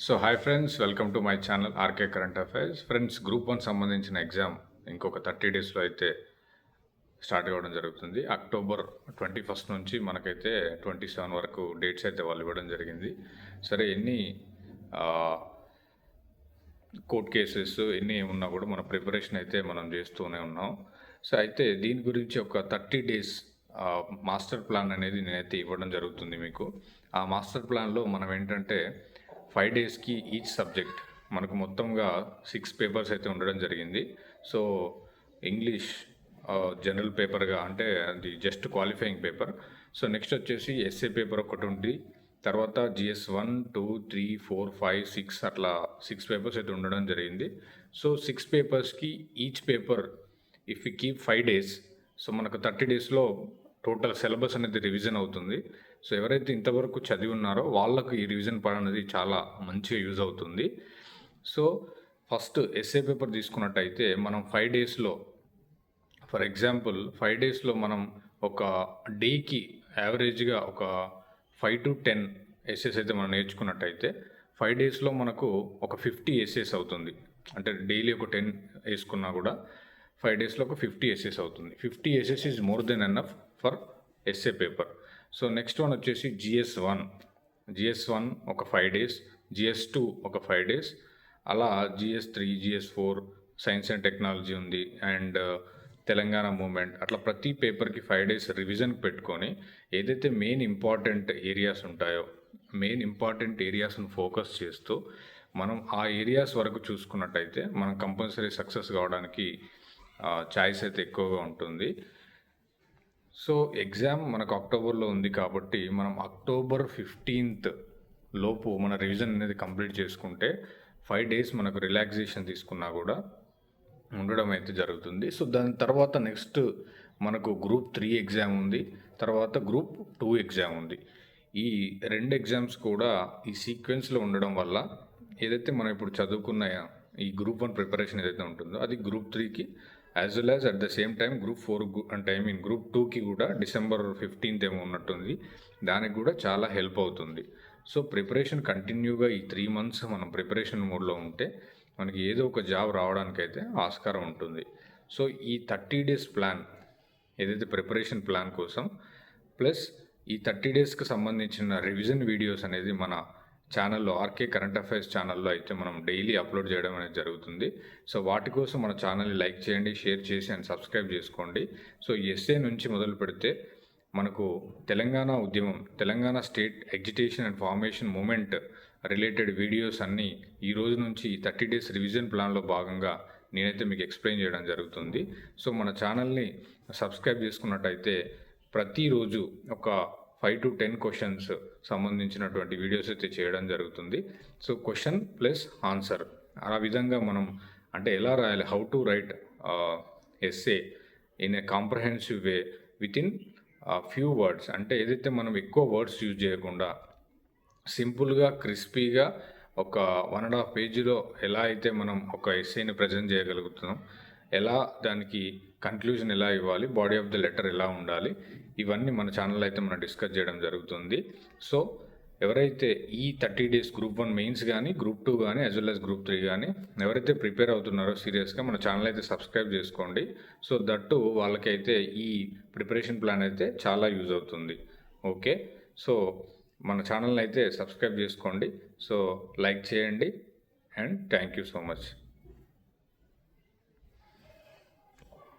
So hi friends, welcome to my channel RK current affairs. Friends, group 1 సంబంధించిన exam ఇంకొక 30 డేస్లో అయితే start అవ్వడం జరుగుతుంది. అక్టోబర్ 21 నుంచి మనకైతే 27 వరకు డేట్స్ అయితే వాళ్ళు ఇవ్వడం జరిగింది. సరే, ఎన్ని కోర్ట్ కేసెస్ ఎన్ని ఉన్నా కూడా మన ప్రిపరేషన్ అయితే మనం చేస్తూనే ఉన్నాం. సో అయితే దీని గురించి ఒక 30 డేస్ మాస్టర్ ప్లాన్ అనేది నేనైతే ఇవ్వడం జరుగుతుంది మీకు. ఆ మాస్టర్ ప్లాన్లో మనం ఏంటంటే 5 డేస్కి ఈచ్ సబ్జెక్ట్ మనకు మొత్తంగా 6 పేపర్స్ అయితే ఉండడం జరిగింది. సో ఇంగ్లీష్ జనరల్ పేపర్గా, అంటే అది just qualifying paper. So next వచ్చేసి ఎస్ఏ పేపర్ ఒకటి ఉంది. తర్వాత జిఎస్ 1, 2, 3, 4, 5, 6 అట్లా 6 పేపర్స్ అయితే ఉండడం జరిగింది. సో 6 పేపర్స్కి each paper if you keep 5 days, so మనకు 30 డేస్లో టోటల్ సిలబస్ అనేది రివిజన్ అవుతుంది. సో ఎవరైతే ఇంతవరకు చదివి ఉన్నారో వాళ్ళకు ఈ రివిజన్ పార్ట్ అనేది చాలా మంచిగా యూజ్ అవుతుంది. సో ఫస్ట్ ఎస్ఏ పేపర్ తీసుకున్నట్టయితే మనం 5 డేస్లో, ఫర్ ఎగ్జాంపుల్ 5 డేస్లో మనం ఒక డేకి యావరేజ్గా ఒక 5 to 10 ఎస్ఏస్ అయితే మనం నేర్చుకున్నట్టయితే 5 డేస్లో మనకు ఒక 50 ఎస్ఏస్ అవుతుంది. అంటే డైలీ ఒక 10 వేసుకున్నా కూడా 5 డేస్లో ఒక 50 ఎస్ఏస్ అవుతుంది. 50 SAs is more than enough for SA paper. So next one వచ్చేసి జిఎస్ 1 ఒక 5 డేస్, జిఎస్ 2 ఒక 5 డేస్, అలా GS 3, GS 4 science and technology ఉంది, అండ్ తెలంగాణ మూమెంట్, అట్లా ప్రతి పేపర్కి 5 డేస్ రివిజన్ పెట్టుకొని ఏదైతే మెయిన్ ఇంపార్టెంట్ ఏరియాస్ను ఫోకస్ చేస్తూ మనం ఆ ఏరియాస్ వరకు చూసుకున్నట్టయితే మనం కంపల్సరీ సక్సెస్ కావడానికి ఛాయిస్ అయితే ఎక్కువగా ఉంటుంది. సో ఎగ్జామ్ మనకు అక్టోబర్లో ఉంది కాబట్టి మనం అక్టోబర్ 15th లోపు మన రివిజన్ అనేది కంప్లీట్ చేసుకుంటే 5 డేస్ మనకు రిలాక్సేషన్ తీసుకున్నా కూడా ఉండడం అయితే జరుగుతుంది. సో దాని తర్వాత నెక్స్ట్ మనకు గ్రూప్ 3 ఎగ్జామ్ ఉంది, తర్వాత గ్రూప్ 2 ఎగ్జామ్ ఉంది. ఈ 2 ఎగ్జామ్స్ కూడా ఈ సీక్వెన్స్లో ఉండడం వల్ల ఏదైతే మనం ఇప్పుడు చదువుకున్న ఈ గ్రూప్ 1 ప్రిపరేషన్ ఏదైతే ఉంటుందో అది గ్రూప్ 3కి as well as at the same time group 4 అంటే గ్రూప్ 2కి కూడా December 15th ఏమో ఉన్నట్టుంది, దానికి కూడా చాలా హెల్ప్ అవుతుంది. సో ప్రిపరేషన్ కంటిన్యూగా ఈ 3 months మనం ప్రిపరేషన్ మోడ్లో ఉంటే మనకి ఏదో ఒక జాబ్ రావడానికైతే ఆస్కారం ఉంటుంది. సో ఈ 30 డేస్ ప్లాన్ ఏదైతే ప్రిపరేషన్ ప్లాన్ కోసం ప్లస్ ఈ 30 డేస్కి సంబంధించిన రివిజన్ వీడియోస్ అనేది మన ఛానల్లో, ఆర్కే కరెంట్ అఫైర్స్ ఛానల్లో అయితే మనం డైలీ అప్లోడ్ చేయడం అనేది జరుగుతుంది. సో వాటి కోసం మన ఛానల్ని లైక్ చేయండి, షేర్ చేసి అండ్ సబ్స్క్రైబ్ చేసుకోండి. సో ఎస్ఏ నుంచి మొదలు పెడితే మనకు తెలంగాణ ఉద్యమం, Telangana state agitation and formation movement related videos అన్నీ ఈ రోజు నుంచి ఈ 30 డేస్ రివిజన్ ప్లాన్లో భాగంగా నేనైతే మీకు ఎక్స్ప్లెయిన్ చేయడం జరుగుతుంది. సో మన ఛానల్ని సబ్స్క్రైబ్ చేసుకున్నట్టయితే ప్రతిరోజు ఒక 5 to 10 క్వశ్చన్స్ సంబంధించినటువంటి వీడియోస్ అయితే చేయడం జరుగుతుంది. సో క్వశ్చన్ ప్లస్ ఆన్సర్ ఆ విధంగా మనం అంటే ఎలా రాయాలి, how to right SA in a comprehensive way with in few words, అంటే ఏదైతే మనం ఎక్కువ వర్డ్స్ యూజ్ చేయకుండా సింపుల్గా క్రిస్పీగా ఒక 1.5 పేజీలో ఎలా అయితే మనం ఒక ఎస్సేని ప్రజెంట్ చేయగలుగుతున్నాం, ఎలా దానికి కన్క్లూజన్ ఎలా ఇవ్వాలి, బాడీ ఆఫ్ ద లెటర్ ఎలా ఉండాలి, ఇవన్నీ మన ఛానల్ అయితే మనం డిస్కస్ చేయడం జరుగుతుంది. సో ఎవరైతే ఈ 30 డేస్ గ్రూప్ 1 మెయిన్స్ కానీ, గ్రూప్ 2 కానీ, యాజ్ వెల్ యాజ్ గ్రూప్ 3 కానీ ఎవరైతే ప్రిపేర్ అవుతున్నారో సీరియస్గా మన ఛానల్ అయితే సబ్స్క్రైబ్ చేసుకోండి. సో దట్టు వాళ్ళకైతే ఈ ప్రిపరేషన్ ప్లాన్ అయితే చాలా యూజ్ అవుతుంది. ఓకే, సో మన ఛానల్ని అయితే సబ్స్క్రైబ్ చేసుకోండి. సో లైక్ చేయండి and thank you so much.